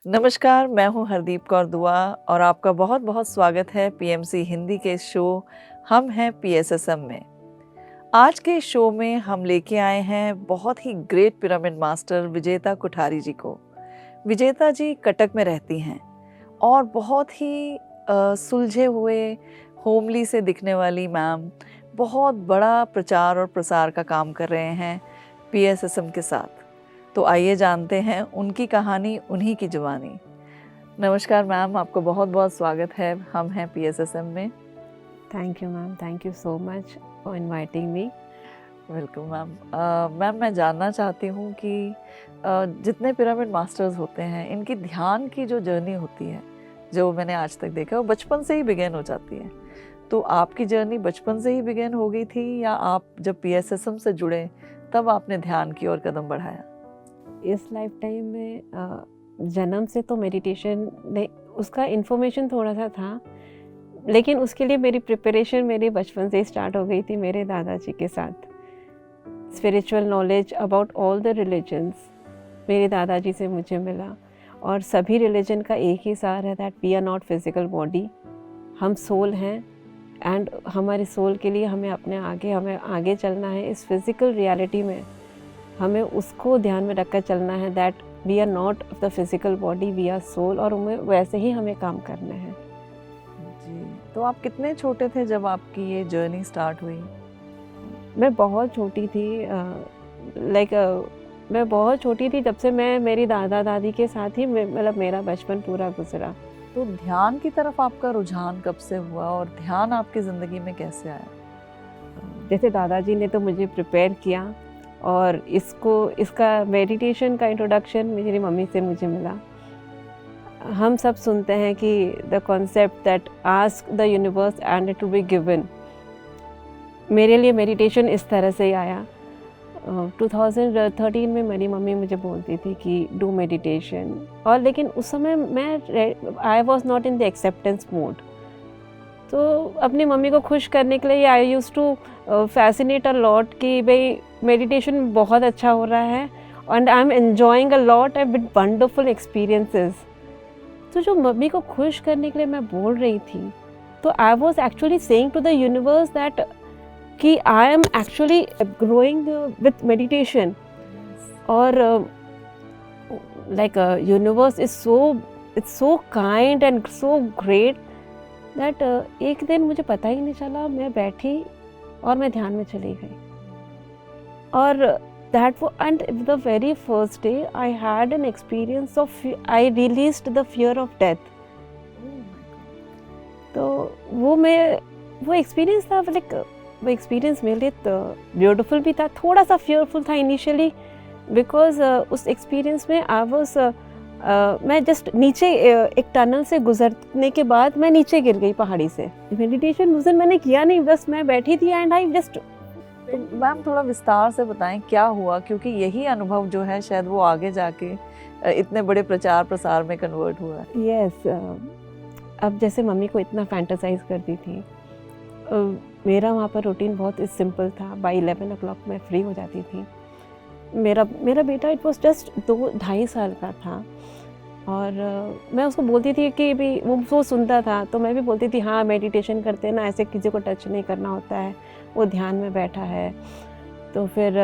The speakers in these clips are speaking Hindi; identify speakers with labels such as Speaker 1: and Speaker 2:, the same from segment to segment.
Speaker 1: नमस्कार, मैं हूं हरदीप कौर दुआ और आपका बहुत बहुत स्वागत है पीएमसी हिंदी के शो हम हैं पीएसएसएम में। आज के शो में हम लेके आए हैं बहुत ही ग्रेट पिरामिड मास्टर विजेता कुठारी जी को। विजेता जी कटक में रहती हैं और बहुत ही सुलझे हुए होमली से दिखने वाली मैम बहुत बड़ा प्रचार और प्रसार का काम कर रहे हैं पीएसएसएम के साथ। तो आइए जानते हैं उनकी कहानी, उन्हीं की जुबानी। नमस्कार मैम, आपको बहुत बहुत स्वागत है हम हैं पीएसएसएम में।
Speaker 2: Thank you ma'am, thank you so much for inviting me.
Speaker 1: Welcome ma'am. Ma'am मैं जानना चाहती हूँ कि जितने पिरामिड मास्टर्स होते हैं इनकी ध्यान की जो जर्नी होती है, जो मैंने आज तक देखा, वो बचपन से ही बिगेन हो जाती है। तो आपकी जर्नी बचपन से ही बिगेन हो गई थी या आप जब पीएसएसएम से जुड़े तब आपने ध्यान की ओर कदम बढ़ाया?
Speaker 2: इस लाइफ टाइम में जन्म से तो मेडिटेशन ने उसका इन्फॉर्मेशन थोड़ा सा था, लेकिन उसके लिए मेरी प्रिपरेशन मेरे बचपन से ही स्टार्ट हो गई थी मेरे दादाजी के साथ। Spiritual knowledge about all the religions मेरे दादाजी से मुझे मिला, और सभी रिलीजन का एक ही सार है that we are not physical body, हम सोल हैं। एंड हमारे सोल के लिए हमें आगे चलना है इस फिज़िकल रियलिटी में। हमें उसको ध्यान में रखकर चलना है that we are not the physical body, we are soul, और वैसे ही हमें काम करना है।
Speaker 1: जी, तो आप कितने छोटे थे जब आपकी ये जर्नी स्टार्ट हुई?
Speaker 2: मैं बहुत छोटी थी, मैं बहुत छोटी थी जब से मैं मेरी दादा दादी के साथ ही मतलब मेरा बचपन पूरा गुजरा।
Speaker 1: तो ध्यान की तरफ आपका रुझान कब से हुआ और ध्यान आपकी ज़िंदगी में कैसे आया?
Speaker 2: जैसे दादाजी ने तो मुझे प्रिपेयर किया, और इसका मेडिटेशन का इंट्रोडक्शन मेरी मम्मी से मुझे मिला। हम सब सुनते हैं कि the concept that ask the universe and it will be given. मेरे लिए मेडिटेशन इस तरह से ही आया। 2013 में मेरी मम्मी मुझे बोलती थी कि डू मेडिटेशन, और लेकिन उस समय I was not in the acceptance mode. तो अपनी मम्मी को खुश करने के लिए I used to fascinate a lot कि भाई मेडिटेशन बहुत अच्छा हो रहा है and I am enjoying a lot with wonderful experiences. तो जो मम्मी को खुश करने के लिए मैं बोल रही थी, तो I was actually saying to the universe that कि I am actually growing with meditation. और like universe is so kind and so great that एक दिन मुझे पता ही नहीं चला, मैं बैठी और मैं ध्यान में चली गई। और दैट वो and the very first day I had an experience of, I released the fear of death. तो वो एक्सपीरियंस था, लाइक वो एक्सपीरियंस मेरे लिए तो ब्यूटीफुल भी था, थोड़ा सा फियरफुल था इनिशियली, बिकॉज उस एक्सपीरियंस में आई वॉज मैं जस्ट नीचे एक टनल से गुजरने के बाद मैं नीचे गिर गई पहाड़ी से। मेडिटेशन उस दिन मैंने किया नहीं, बस मैं बैठी थी एंड आई जस्ट।
Speaker 1: तो मैम थोड़ा विस्तार से बताएं क्या हुआ, क्योंकि यही अनुभव जो है शायद वो आगे जाके इतने बड़े प्रचार प्रसार में कन्वर्ट हुआ है।
Speaker 2: यस, अब जैसे मम्मी को इतना फैंटासाइज करती थी, मेरा वहाँ पर रूटीन बहुत सिंपल था। बाई 11 o'clock मैं फ्री हो जाती थी। मेरा बेटा इट वॉज जस्ट 2-2.5 साल का था, और मैं उसको बोलती थी कि भी वो सुनता था, तो मैं भी बोलती थी हाँ मेडिटेशन करते हैं ना, ऐसे किसी को टच नहीं करना होता है, वो ध्यान में बैठा है। तो फिर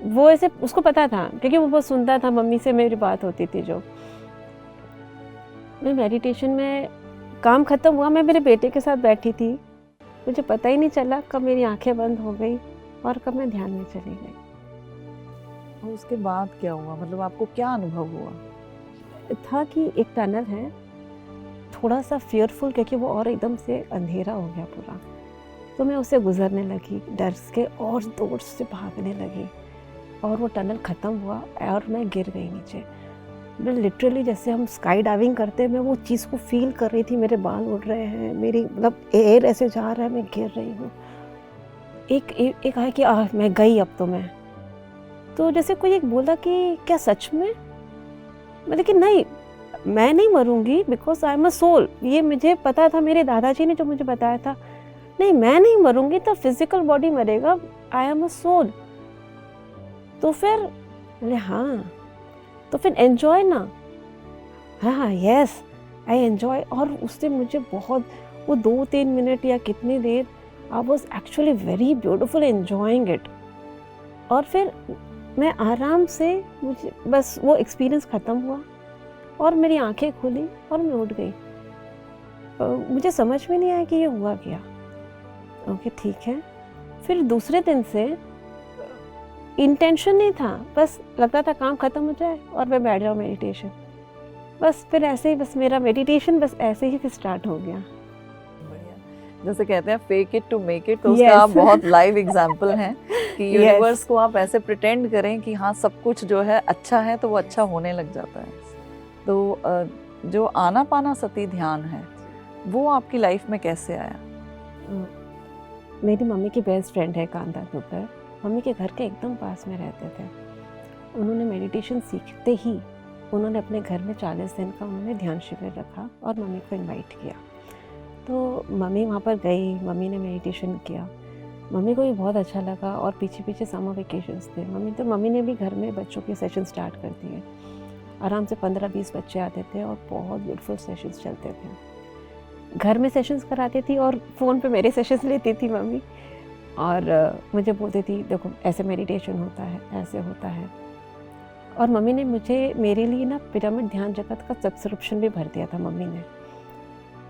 Speaker 2: वो ऐसे उसको पता था, क्योंकि वो बहुत सुनता था, मम्मी से मेरी बात होती थी। जो मैं मेडिटेशन में काम ख़त्म हुआ, मैं मेरे बेटे के साथ बैठी थी, मुझे पता ही नहीं चला कब मेरी आंखें बंद हो गई और कब मैं ध्यान में चली गई।
Speaker 1: और उसके बाद क्या हुआ, मतलब आपको क्या अनुभव हुआ?
Speaker 2: था कि एक टनल है, थोड़ा सा फियरफुल, क्योंकि वो और एकदम से अंधेरा हो गया पूरा। तो मैं उससे गुजरने लगी डर के, और जोर से भागने लगी, और वो टनल ख़त्म हुआ और मैं गिर गई नीचे। मैं लिटरली जैसे हम स्काई डाइविंग करते हैं, मैं वो चीज़ को फील कर रही थी। मेरे बाल उड़ रहे हैं, मेरी मतलब एयर ऐसे जा रहा है, मैं गिर रही हूँ। एक आया कि मैं गई, अब तो मैं। तो जैसे कोई एक बोला कि क्या सच में? मैं लेकिन नहीं, मैं नहीं मरूंगी, because I am a soul. ये मुझे पता था, मेरे दादाजी ने जो मुझे बताया था, नहीं मैं नहीं मरूंगी, तो फिजिकल बॉडी मरेगा, आई एम अ सोल। तो फिर बोले हाँ, तो फिर एंजॉय ना। हाँ यस, आई एन्जॉय। और उससे मुझे बहुत वो 2-3 मिनट या कितनी देर I was actually very beautiful enjoying it. और फिर मैं आराम से, मुझे बस वो एक्सपीरियंस ख़त्म हुआ और मेरी आंखें खुली और मैं उठ गई। मुझे समझ में नहीं आया कि ये हुआ क्या। ओके ठीक है। फिर दूसरे दिन से इंटेंशन नहीं था, बस लगता था काम ख़त्म हो जाए और मैं बैठ जाऊँ मेडिटेशन। बस फिर ऐसे ही बस मेरा मेडिटेशन बस ऐसे ही फिर स्टार्ट हो गया।
Speaker 1: बढ़िया। जैसे कहते हैं fake it to make it, तो उसका आप बहुत लाइव एग्जांपल हैं कि यूनिवर्स को आप ऐसे प्रिटेंड करें कि हाँ सब कुछ जो है अच्छा है तो वो अच्छा होने लग जाता है। तो जो आनापानासती ध्यान है वो आपकी लाइफ में कैसे आया?
Speaker 2: मेरी मम्मी की बेस्ट फ्रेंड है कांता दुकर, मम्मी के घर के एकदम पास में रहते थे। उन्होंने मेडिटेशन सीखते ही उन्होंने अपने घर में 40 दिन का उन्होंने ध्यान शिविर रखा और मम्मी को इनवाइट किया। तो मम्मी वहाँ पर गई, मम्मी ने मेडिटेशन किया, मम्मी को भी बहुत अच्छा लगा। और पीछे पीछे समर वेकेशंस थे, मम्मी ने भी घर में बच्चों के सेशन स्टार्ट कर दिए। आराम से 15-20 बच्चे आते थे और बहुत ब्यूटीफुल सेशंस चलते थे। घर में सेशंस कराती थी और फ़ोन पे मेरे सेशंस लेती थी मम्मी, और मुझे बोलती थी देखो ऐसे मेडिटेशन होता है, ऐसे होता है। और मम्मी ने मेरे लिए ना पिरामिड ध्यान जगत का सब्सक्रिप्शन भी भर दिया था मम्मी ने।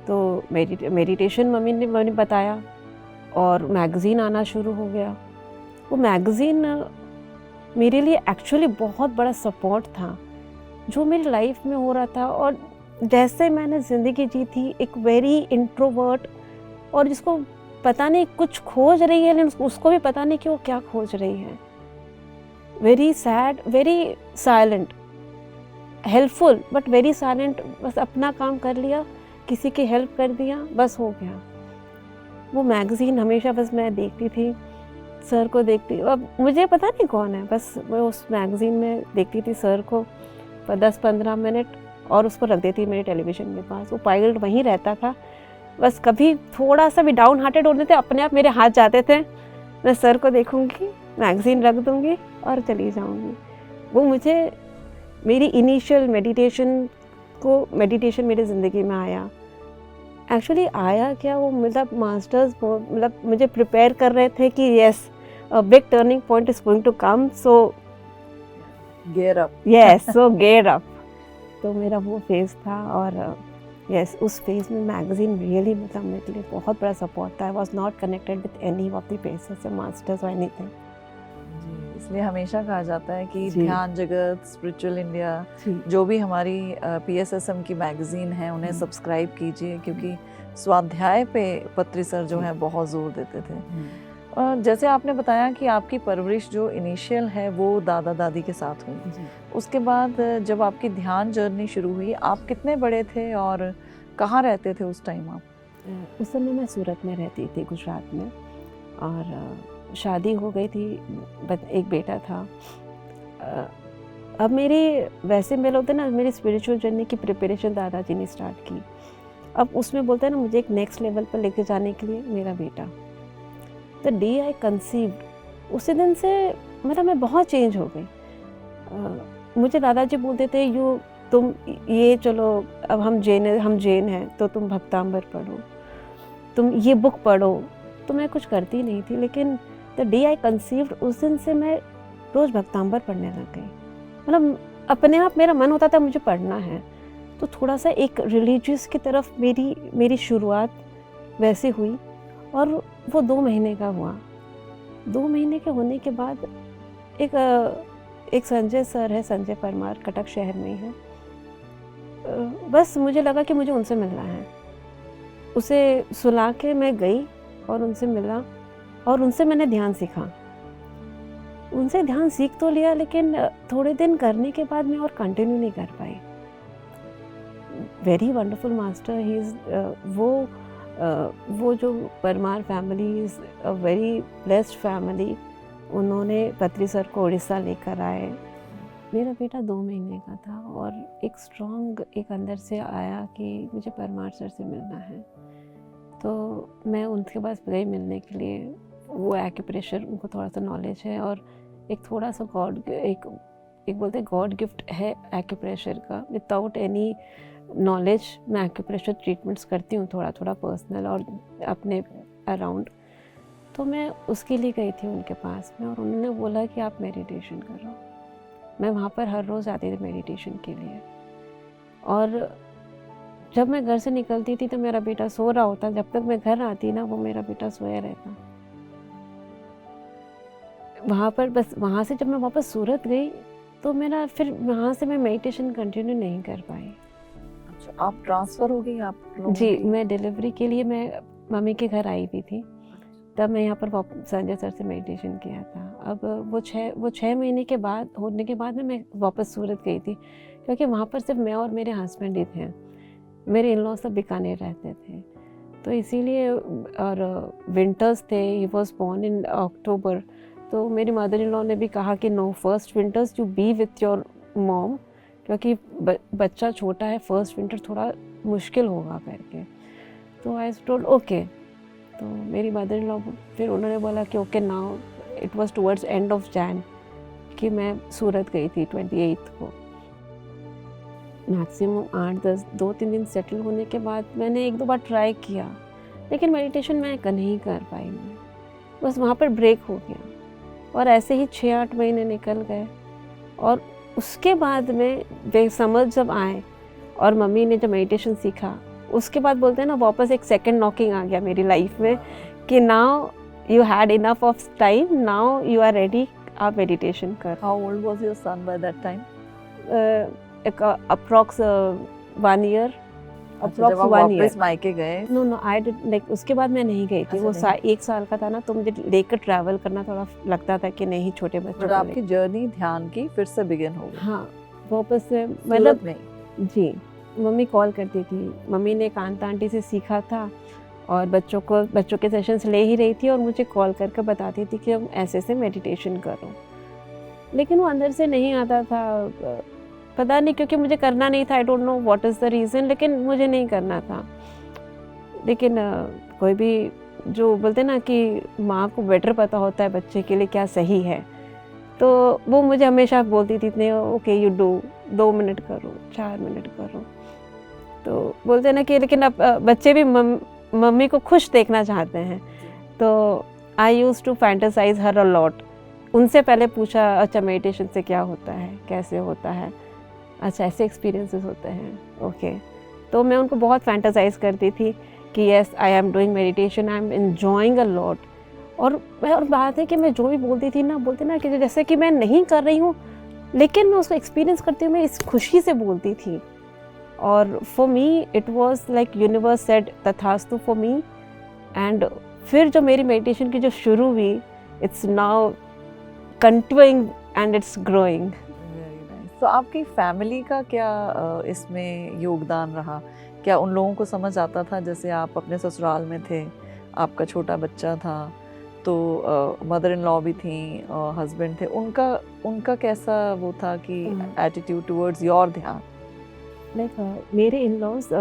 Speaker 2: तो मेडिटेशन मम्मी ने बताया और मैगज़ीन आना शुरू हो गया। वो मैगज़ीन मेरे लिए एक्चुअली बहुत बड़ा सपोर्ट था जो मेरी लाइफ में हो रहा था। और जैसे मैंने ज़िंदगी जी थी, एक वेरी इंट्रोवर्ट और जिसको पता नहीं कुछ खोज रही है लेकिन उसको भी पता नहीं कि वो क्या खोज रही है, very sad, very silent, helpful but very silent, बस अपना काम कर लिया, किसी की हेल्प कर दिया, बस हो गया। वो मैगज़ीन हमेशा बस मैं देखती थी, सर को देखती, अब मुझे पता नहीं कौन है, बस मैं उस मैगज़ीन में देखती थी सर को 10-15 मिनट और उसको रख देती मेरे टेलीविज़न के पास। वो पायलट वहीं रहता था, बस कभी थोड़ा सा भी डाउन हार्टेड होने थे अपने आप मेरे हाथ जाते थे, मैं सर को देखूंगी, मैगज़ीन रख दूंगी और चली जाऊंगी। वो मुझे मेरी इनिशियल मेडिटेशन मेरी ज़िंदगी में आया। एक्चुअली आया क्या, वो मतलब मास्टर्स मतलब मुझे प्रिपेयर कर रहे थे कि yes a big turning point is going to come, so
Speaker 1: gear up.
Speaker 2: Yes, so gear up. तो मेरा वो फेज़ था और यस उस फेज़ में मैगज़ीन रियली मतलब मेरे लिए बहुत बड़ा सपोर्ट था। आई was not connected with any of the places masters और एनीथिंग।
Speaker 1: इसलिए हमेशा कहा जाता है कि ध्यान जगत, स्पिरिचुअल इंडिया, जो भी हमारी PSSM की मैगजीन है उन्हें सब्सक्राइब कीजिए, क्योंकि स्वाध्याय पे पत्री सर जो है बहुत जोर देते थे। जैसे आपने बताया कि आपकी परवरिश जो इनिशियल है वो दादा दादी के साथ हुई, उसके बाद जब आपकी ध्यान जर्नी शुरू हुई, आप कितने बड़े थे और कहाँ रहते थे उस टाइम आप?
Speaker 2: उस समय मैं सूरत में रहती थी, गुजरात में, और शादी हो गई थी, एक बेटा था। अब मेरी वैसे मेरे होते ना, मेरी स्पिरिचुअल जर्नी की प्रिपरेशन दादाजी ने स्टार्ट की। अब उसमें बोलते हैं ना मुझे एक नेक्स्ट लेवल पर लेके जाने के लिए मेरा बेटा। द डे आई कंसीव्ड उसी दिन से मतलब मैं बहुत चेंज हो गई। मुझे दादाजी बोलते थे तुम ये चलो, अब हम जैन हैं तो तुम भक्तांबर पढ़ो, तुम ये बुक पढ़ो। तो मैं कुछ करती नहीं थी, लेकिन द डे आई कंसीव्ड उस दिन से मैं रोज़ भक्तांबर पढ़ने लग गई। मतलब अपने आप मेरा मन होता था मुझे पढ़ना है, तो थोड़ा सा एक रिलीजियस की तरफ मेरी शुरुआत वैसे हुई। और वो 2 महीने का हुआ। 2 महीने के होने के बाद एक संजय सर है, संजय परमार, कटक शहर में ही है। बस मुझे लगा कि मुझे उनसे मिलना है। उसे सुला के मैं गई और उनसे मिला और उनसे मैंने ध्यान सीखा। उनसे ध्यान सीख तो लिया, लेकिन थोड़े दिन करने के बाद मैं और कंटिन्यू नहीं कर पाई। Very wonderful master he is. वो जो Parmar family is a very blessed family. उन्होंने पत्री सर को उड़ीसा लेकर आए। मेरा बेटा 2 महीने का था और एक स्ट्रॉन्ग एक अंदर से आया कि मुझे परमार सर से मिलना है। तो मैं उनके पास गई मिलने के लिए। वो एक्यूप्रेशर, उनको थोड़ा सा नॉलेज है और एक थोड़ा सा गॉड, एक एक बोलते हैं गॉड गिफ्ट है एक्यूप्रेशर का। विदाउट एनी नॉलेज मैं एक्यूप्रेशर ट्रीटमेंट्स करती हूँ थोड़ा थोड़ा पर्सनल और अपने अराउंड। तो मैं उसके लिए गई थी उनके पास में और उन्होंने बोला कि आप मेडिटेशन करो। मैं वहाँ पर हर रोज़ आती थी मेडिटेशन के लिए। और जब मैं घर से निकलती थी तो मेरा बेटा सो रहा होता, जब तक मैं घर आती ना वो मेरा बेटा सोया रहता। वहाँ पर बस वहाँ से जब मैं वापस सूरत गई तो मेरा फिर वहाँ से मैं मेडिटेशन कंटिन्यू नहीं कर पाई।
Speaker 1: अच्छा, आप ट्रांसफ़र हो गई आप लोगों
Speaker 2: जी,
Speaker 1: की?
Speaker 2: मैं डिलीवरी के लिए मैं मम्मी के घर आई हुई थी, तब मैं यहाँ पर संजय सर से मेडिटेशन किया था। अब वो 6 महीने के बाद होने के बाद में मैं वापस सूरत गई थी, क्योंकि वहाँ पर सिर्फ मैं और मेरे हस्बैंड ही थे। मेरे इन लॉज सब बीकानेर रहते थे, तो इसीलिए और विंटर्स थे। ही वॉज बॉर्न इन अक्टूबर, तो मेरी मदर इन लॉ ने भी कहा कि no, first winters you be with your mom, क्योंकि बच्चा छोटा है, फर्स्ट विंटर थोड़ा मुश्किल होगा करके। तो आई टोल्ड ओके। तो मेरी मदर इन लॉ फिर उन्होंने बोला कि okay now, it was towards end of Jain कि मैं सूरत गई थी 28 को। मैक्सिमम 8-10 2-3 दिन सेटल होने के बाद मैंने 1-2 बार ट्राई किया, लेकिन मेडिटेशन मैं नहीं कर पाई। मैं बस वहाँ पर ब्रेक हो गया और ऐसे ही 6-8 महीने निकल गए। और उसके बाद में बेसमझ जब आए और मम्मी ने जब मेडिटेशन सीखा, उसके बाद बोलते हैं ना वापस एक सेकंड नॉकिंग आ गया मेरी लाइफ में कि now you had enough of time, now you are ready, आप मेडिटेशन कर।
Speaker 1: How old was your son by that time?
Speaker 2: Approx 1 year.
Speaker 1: जब आप वापस मायके गए?
Speaker 2: नो आई डिड लाइक, उसके बाद मैं नहीं गई थी। वो 1 साल का था ना, तो मुझे लेकर ट्रैवल करना थोड़ा लगता था कि नहीं, छोटे बच्चों को।
Speaker 1: आपकी जर्नी ध्यान की फिर से बिगिन हो गई?
Speaker 2: हाँ, वापस से
Speaker 1: मतलब नहीं
Speaker 2: जी। मम्मी कॉल करती थी, मम्मी ने कांता आंटी से सीखा था और बच्चों के सेशंस ले ही रही थी और मुझे कॉल करके बताती थी कि हम ऐसे से मेडिटेशन करो, लेकिन वो अंदर से नहीं आता था। पता नहीं, क्योंकि मुझे करना नहीं था। I don't know what is the reason, लेकिन मुझे नहीं करना था। लेकिन कोई भी जो बोलते ना कि माँ को बेटर पता होता है बच्चे के लिए क्या सही है, तो वो मुझे हमेशा बोलती थी इतने ओके यू डू, 2 मिनट करो, 4 मिनट करो। तो बोलते ना कि लेकिन अब बच्चे भी मम्मी को खुश देखना चाहते हैं, तो I used to fantasize her a lot. उनसे पहले पूछा, अच्छा मेडिटेशन से क्या होता है, कैसे होता है, अच्छा ऐसे एक्सपीरियंसेस होते हैं, ओके। तो मैं उनको बहुत फैंटेसाइज करती थी कि yes I am doing meditation, I am enjoying a lot. और बात है कि मैं जो भी बोलती थी ना, बोलते ना कि जैसे कि मैं नहीं कर रही हूँ, लेकिन मैं उसको एक्सपीरियंस करती हूँ, मैं इस खुशी से बोलती थी। और for me it was like universe said तथास्तु फॉर मी। एंड फिर जो मेरी मेडिटेशन की जो शुरू हुई, it's now continuing and it's growing.
Speaker 1: तो आपकी फैमिली का क्या इसमें योगदान रहा? क्या उन लोगों को समझ आता था, जैसे आप अपने ससुराल में थे, आपका छोटा बच्चा था, तो मदर इन लॉ भी थी और हस्बैंड थे, उनका कैसा वो था कि attitude towards your dhyan?
Speaker 2: Like मेरे in laws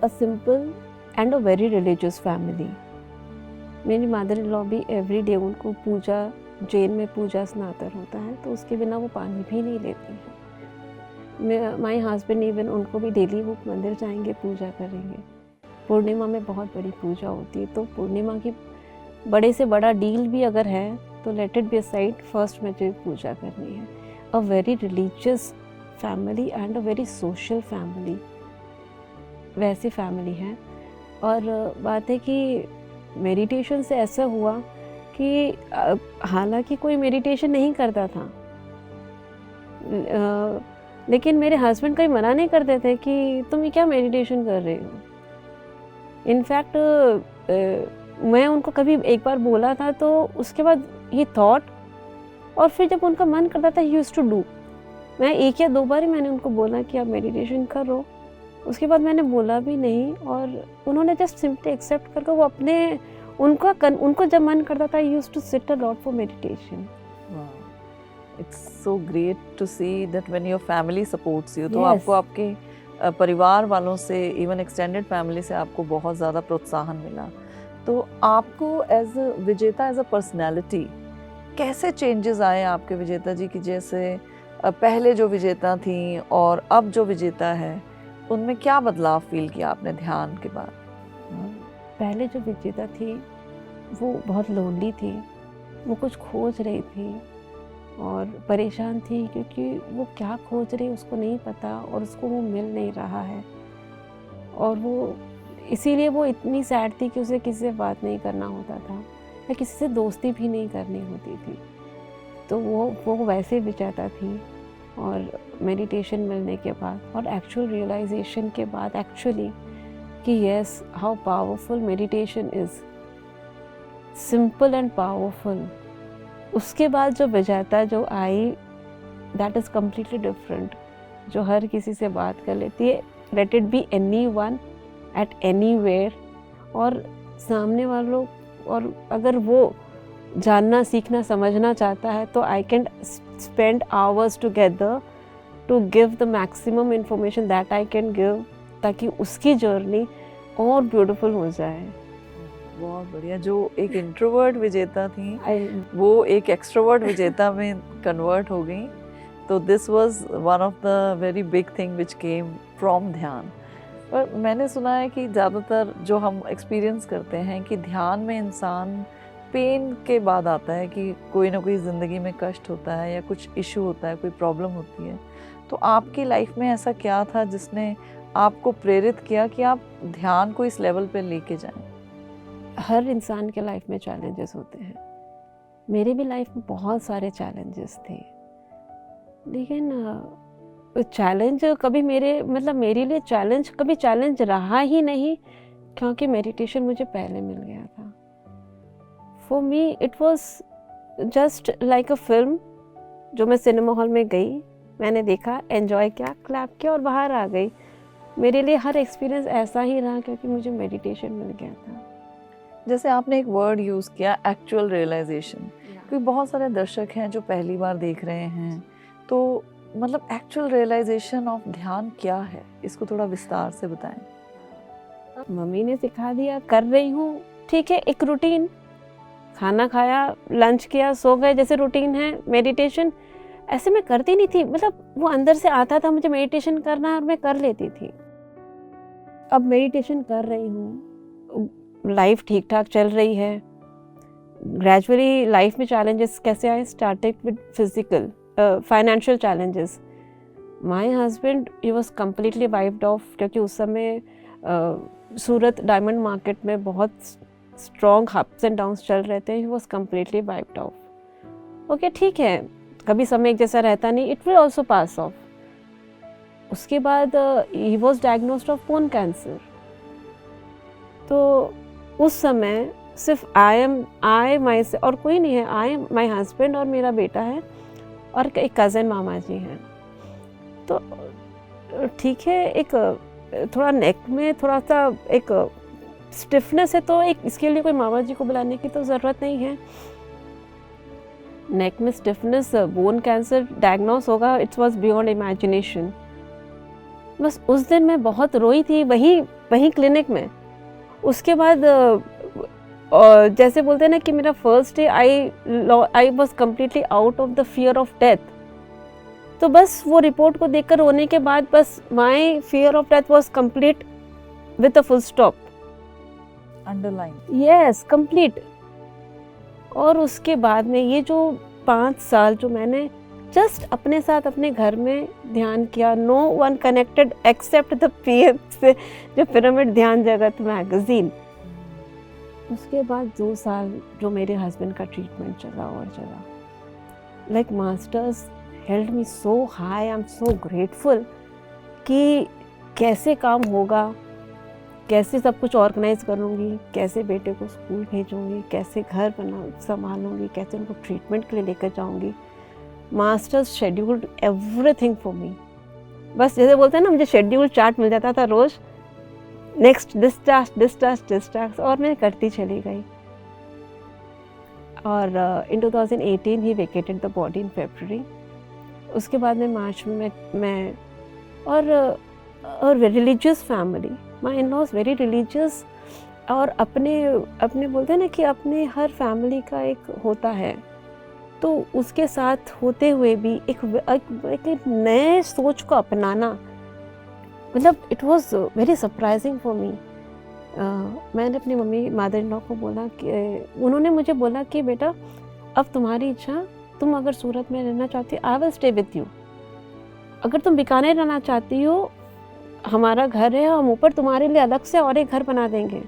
Speaker 2: a simple and a very religious family. मेरी मदर इन लॉ भी एवरी डे उनको पूजा, जैन में पूजा स्नातर होता है, तो उसके बिना वो पानी भी नहीं लेती हैं। माई हस्बैंड इवन उनको भी डेली वो मंदिर जाएंगे, पूजा करेंगे। पूर्णिमा में बहुत बड़ी पूजा होती है, तो पूर्णिमा की बड़े से बड़ा डील भी अगर है तो late it B aside, first में जो पूजा करनी है। अ very religious family and a very social family, वैसी फैमिली है। और बात है कि मेडिटेशन से ऐसा हुआ कि हालांकि कोई मेडिटेशन नहीं करता था, लेकिन मेरे हस्बैंड कहीं मना नहीं करते थे कि तुम ये क्या मेडिटेशन कर रही हो। इनफैक्ट मैं उनको कभी एक बार बोला था, तो उसके बाद ये थॉट, और फिर जब उनका मन करता था ही यूज्ड टू डू। मैं 1 या 2 बार ही मैंने उनको बोला कि आप मेडिटेशन करो, उसके बाद मैंने बोला भी नहीं, और उन्होंने जस्ट सिंपली एक्सेप्ट करके वो अपने उनको जब मन करता था used to sit a lot for meditation.
Speaker 1: It's so great to see that when your family supports you, तो आपको आपके परिवार वालों से, इवन एक्सटेंडेड फैमिली से आपको बहुत ज़्यादा प्रोत्साहन मिला। तो आपको एज विजेता, एज अ पर्सनैलिटी, कैसे चेंजेस आए आपके विजेता जी की? जैसे पहले जो विजेता थी और अब जो विजेता है, उनमें क्या बदलाव फील किया आपने ध्यान के बाद?
Speaker 2: पहले जो विजेता थी वो बहुत लोनली थी, वो कुछ खोज रही थी और परेशान थी क्योंकि वो क्या खोज रही उसको नहीं पता और उसको वो मिल नहीं रहा है, और वो इसीलिए वो इतनी सैड थी कि उसे किसी से बात नहीं करना होता था या किसी से दोस्ती भी नहीं करनी होती थी। तो वो वैसे विजेता थी। और मेडिटेशन मिलने के बाद और एक्चुअल रियलाइजेशन के बाद एक्चुअली कि yes, how powerful meditation is, simple and powerful. उसके बाद जो विजेता जो आई, दैट इज़ कम्प्लीटली डिफरेंट, जो हर किसी से बात कर लेती है, let it be anyone at anywhere, और सामने वालों, और अगर वो जानना सीखना समझना चाहता है तो I can spend hours together to give the maximum information that I can give, ताकि उसकी जर्नी और ब्यूटीफुल हो जाए।
Speaker 1: बहुत बढ़िया। जो एक इंट्रोवर्ट विजेता थी वो एक एक्सट्रोवर्ट विजेता में कन्वर्ट हो गई। तो this was one of the very big thing which came from ध्यान। पर मैंने सुना है कि ज़्यादातर जो हम एक्सपीरियंस करते हैं कि ध्यान में इंसान पेन के बाद आता है, कि कोई ना कोई ज़िंदगी में कष्ट होता है या कुछ इशू होता है, कोई प्रॉब्लम होती है। तो आपकी लाइफ में ऐसा क्या था जिसने आपको प्रेरित किया कि आप ध्यान को इस लेवल पे लेके जाएं?
Speaker 2: हर इंसान के लाइफ में चैलेंजेस होते हैं। मेरे भी लाइफ में बहुत सारे चैलेंजेस थे, लेकिन चैलेंज कभी मेरे लिए चैलेंज कभी चैलेंज रहा ही नहीं, क्योंकि मेडिटेशन मुझे पहले मिल गया था। For me it was just like a film, जो मैं सिनेमा हॉल में गई, मैंने देखा, एंजॉय किया, क्लैप किया और बाहर आ गई। मेरे लिए हर एक्सपीरियंस ऐसा ही रहा क्योंकि मुझे मेडिटेशन मिल गया था।
Speaker 1: जैसे आपने एक वर्ड यूज़ किया, एक्चुअल रियलाइजेशन, क्योंकि बहुत सारे दर्शक हैं जो पहली बार देख रहे हैं, तो मतलब एक्चुअल रियलाइजेशन ऑफ ध्यान क्या है, इसको थोड़ा विस्तार से बताएं।
Speaker 2: मम्मी ने सिखा दिया, कर रही हूँ, ठीक है, एक रूटीन, खाना खाया, लंच किया, सो गए, जैसे रूटीन है। मेडिटेशन ऐसे मैं करती नहीं थी, मतलब वो अंदर से आता था मुझे मेडिटेशन करना और मैं कर लेती थी। अब मेडिटेशन कर रही हूँ, लाइफ ठीक ठाक चल रही है। ग्रेजुअली लाइफ में चैलेंजेस कैसे आए? Started with physical financial challenges. My husband, he was completely wiped off, क्योंकि उस समय सूरत डायमंड मार्केट में बहुत स्ट्रॉन्ग अप्स एंड डाउन्स चल रहे थे। He was completely wiped off. Okay, ठीक है, कभी समय एक जैसा रहता नहीं, it will also pass of. उसके बाद he was diagnosed of bone cancer. तो उस समय सिर्फ आई माई से और कोई नहीं है, आई, माई हस्बैंड और मेरा बेटा है और एक कज़न मामा जी हैं। तो ठीक है, एक थोड़ा नेक में थोड़ा सा एक स्टिफनेस है, तो एक इसके लिए कोई मामा जी को बुलाने की तो ज़रूरत नहीं है। नेक में स्टिफनेस, बोन कैंसर डायग्नोस होगा, इट्स वाज बियॉन्ड इमेजिनेशन। बस उस दिन मैं बहुत रोई थी वहीं क्लिनिक में। उसके बाद जैसे बोलते हैं ना कि मेरा first day I was completely out of the fear of death. तो बस वो रिपोर्ट को देखकर रोने के बाद बस my fear of death was complete with a full stop,
Speaker 1: underline,
Speaker 2: yes, complete. और उसके बाद में ये जो 5 साल जो मैंने जस्ट अपने साथ अपने घर में ध्यान किया, no one connected except the PM से, जो पिरामिड ध्यान जगत मैगजीन। उसके बाद 2 साल जो मेरे हस्बैंड का ट्रीटमेंट चला और चला, like masters held me so high, I am so grateful कि कैसे काम होगा, कैसे सब कुछ ऑर्गेनाइज करूँगी, कैसे बेटे को स्कूल भेजूँगी, कैसे घर संभालूँगी, कैसे उनको ट्रीटमेंट के लिए लेकर जाऊँगी। Masters scheduled everything for me. बस जैसे बोलते हैं ना, मुझे शेड्यूल चार्ट मिल जाता था रोज़, नेक्स्ट दिस टास्क, और मैं करती चली गई। और इन 2018 ही vacated the body in February. उसके बाद में मार्च में मैं और religious family, my in laws very religious, और अपने बोलते हैं ना कि अपने हर फैमिली का एक होता है तो उसके साथ होते हुए भी एक नए सोच को अपनाना, मतलब it was very surprising for me. मैंने अपनी मम्मी मदर इन लॉ को बोला कि उन्होंने मुझे बोला कि बेटा अब तुम्हारी इच्छा, तुम अगर सूरत में रहना चाहती हो, I will stay with you. अगर तुम बीकानेर रहना चाहती हो, हमारा घर है, हम ऊपर तुम्हारे लिए अलग से और एक घर बना देंगे।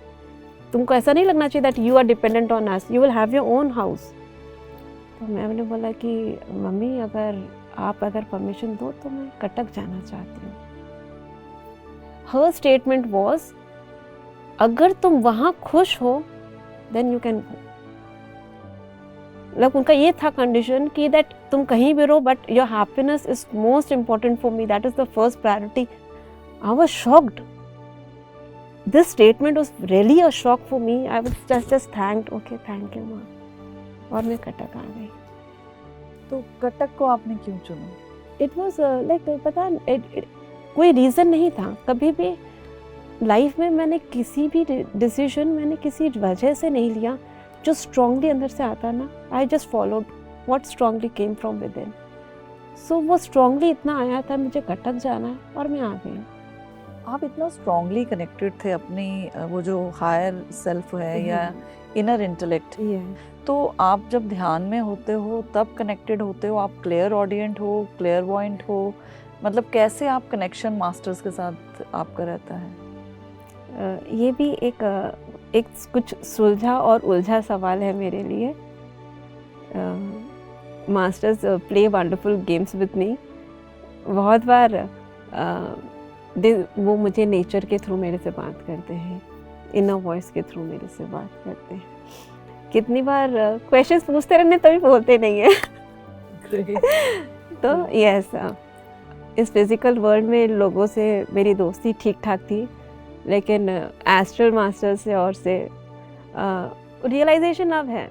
Speaker 2: तुमको ऐसा नहीं लगना चाहिए that you are dependent on us, you will have your own house. तो मैंने बोला कि मम्मी अगर आप परमिशन दो तो मैं कटक जाना चाहती हूँ। हर स्टेटमेंट वॉज, अगर तुम वहाँ खुश हो देन यू कैन गो। मतलब उनका ये था कंडीशन कि दैट तुम कहीं भी रहो but your happiness is most important for me, that is the first priority. I was shocked, this statement was really a shock for me. I was just thanked, okay thank you माँ, और मैं कटक आ गई।
Speaker 1: तो कटक को आपने क्यों चुना?
Speaker 2: इट वॉज लाइक पता कोई रीज़न नहीं था। कभी भी लाइफ में मैंने किसी भी डिसीजन मैंने किसी वजह से नहीं लिया, जो स्ट्रांगली अंदर से आता ना, I just followed what strongly came from within. So वो स्ट्रांगली इतना आया था मुझे कटक जाना है और मैं आ गई।
Speaker 1: आप इतना स्ट्रांगली कनेक्टेड थे अपनी वो जो हायर सेल्फ है या इनर इंटेलेक्ट, तो आप जब ध्यान में होते हो तब कनेक्टेड होते हो? आप क्लियर ऑडियंट हो, क्लियर वॉइंट हो? मतलब कैसे आप कनेक्शन मास्टर्स के साथ आपका रहता है?
Speaker 2: ये भी एक कुछ सुलझा और उलझा सवाल है मेरे लिए। Masters play wonderful games with me. बहुत बार वो मुझे नेचर के थ्रू मेरे से बात करते हैं, इनर वॉइस के थ्रू मेरे से बात करते हैं। कितनी बार क्वेश्चंस पूछते रहने तभी बोलते नहीं है। तो यस, इस फिजिकल वर्ल्ड में लोगों से मेरी दोस्ती ठीक ठाक थी, लेकिन एस्ट्रल मास्टर से और से रियलाइजेशन अब है,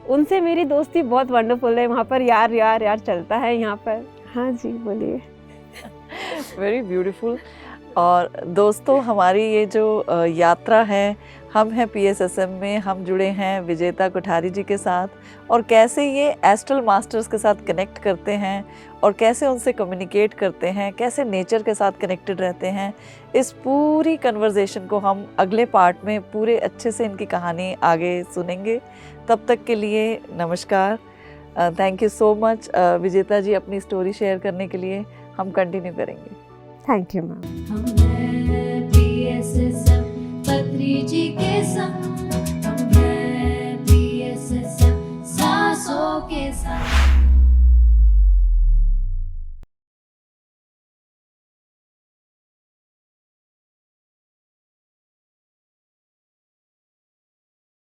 Speaker 2: उनसे मेरी दोस्ती बहुत वंडरफुल है। वहाँ पर यार यार यार चलता है यहाँ पर। हाँ जी बोलिए।
Speaker 1: Very beautiful. और दोस्तों, हमारी ये जो यात्रा है, हम हैं PSSM में, हम जुड़े हैं विजेता कोठारी जी के साथ, और कैसे ये एस्ट्रल मास्टर्स के साथ कनेक्ट करते हैं और कैसे उनसे कम्युनिकेट करते हैं, कैसे नेचर के साथ कनेक्टेड रहते हैं, इस पूरी कन्वर्सेशन को हम अगले पार्ट में पूरे अच्छे से इनकी कहानी आगे सुनेंगे। तब तक के लिए नमस्कार। थैंक यू सो मच विजेता जी अपनी स्टोरी शेयर करने के लिए। हम कंटिन्यू करेंगे।
Speaker 2: Thank you ma'am.
Speaker 3: हम हैं PSSM पत्री जी के संग।